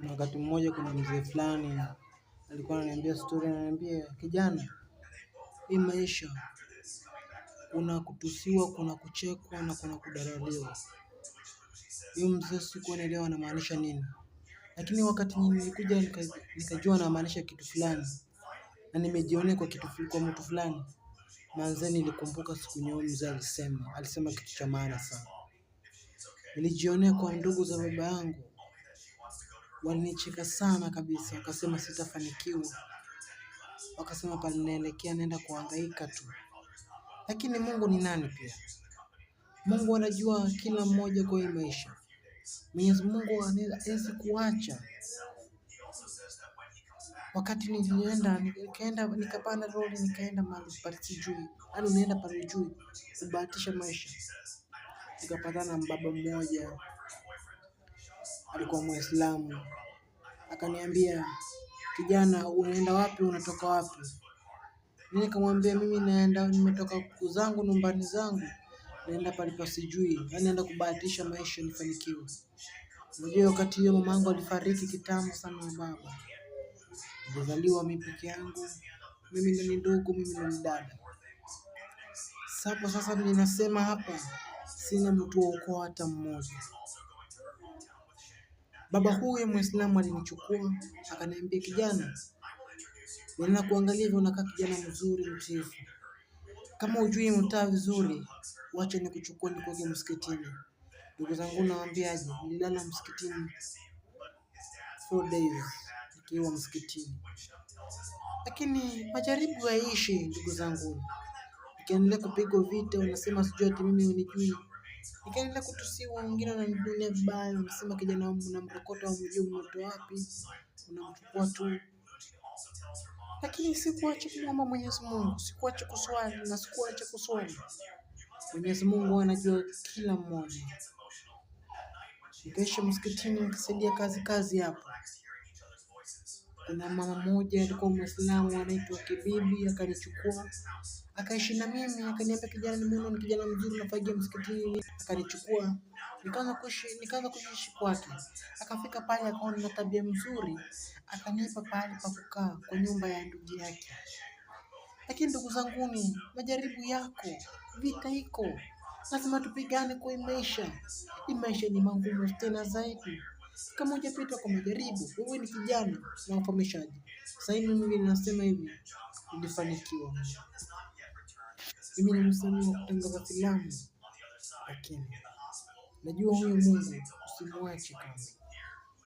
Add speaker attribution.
Speaker 1: Wakati mmoja kuna mzee fulani alikuwa ananiambia story, ananiambia kijana, hii maisha kuna kutusiwa, kuna kuchekwa na kuna kudharauliwa. Huyo mzee sikuwa naelewa anamaanisha nini, lakini wakati nilikuja nikajua anamaanisha kitu fulani na nimejionea kwa kwa mtu fulani. Manze nilikumbuka siku yenye mzee alisema kitu cha maana sana. Nilijionea kwa ndugu za baba yangu, walinicheka sana kabisa, wakasema sitafanikiwa, wakasema pale naelekea naenda kuhangaika tu. Lakini Mungu ni nani pia? Mungu anajua kila mmoja kwa hii maisha. Mwenyezi Mungu hawezi kuacha. Wakati nikaenda nikapanda lori nikaenda mahali sijui. Yaani unaenda pale hujui kubahatisha maisha. Nikapatana na baba mmoja alikuwa Muislamu. Akaniambia, kijana, unaenda wapi, unatoka wapi? Mimi nikamwambia mimi nimetoka kuzangu nyumbani zangu. Naenda pale sijui, yaani naenda kubahatisha maisha nifanikiwe. Unajua wakati hiyo mamangu alifariki kitambo sana na baba. Nilizaliwa mimi peke yangu, mimi ndo ni ndugu, mimi ndo ni dada. Sasa ninasema hapa, sina mtu wa ukoo hata mmoja. Baba huyu Muislamu alinichukua, akaniambia kijana, ninakuangalia hivi unakaa kijana mzuri mtiifu. Kama hujui mtaa vizuri, wacha nikuchukue nikuweke msikitini. Ndugu zangu nawaambiaje, nililala msikitini 4 days nikiwa msikitini. Lakini majaribu yaishi ndugu zangu. Nikaendelea kupigwa vita, wanasema sijui ati mimi hunijui. Nikaendelea kutusiwa, wengine wananidunia vibaya, wanasema kijana wangu unamrokota humjui umetoa wapi, unamchukua tu. Lakini sikuacha kumwomba Mwenyezi Mungu, sikuacha kuswali na sikuacha kuswali. Mwenyezi Mungu anajua kila mmoja. Nikaishi msikitini nikisaidia kazi hapo. Kuna mama mmoja alikuwa Muislamu anaitwa Kibibi, akanichukua. Akaishi na mimi, akaniambia kijana, nimeona ni kijana mzuri unafagia msikitini. Akanichukua, nikaanza kuishi kwake. Akafika pale akaona na tabia mzuri, akanipa pale pa kukaa kwa nyumba ya ndugu yake. Lakini ndugu zanguni, majaribu yako, vita iko. Lazima tupigane kwa hii maisha. Hii maisha ni magumu tena zaidi. Kama hujapita kwa majaribu, wewe ni kijana na ufahamishaje. Sasa hivi mimi ninasema hivi, nilifanikiwa. Mimi ni msanii wa kutangaza filamu, lakini najua huyu Mungu usimwache kamwe.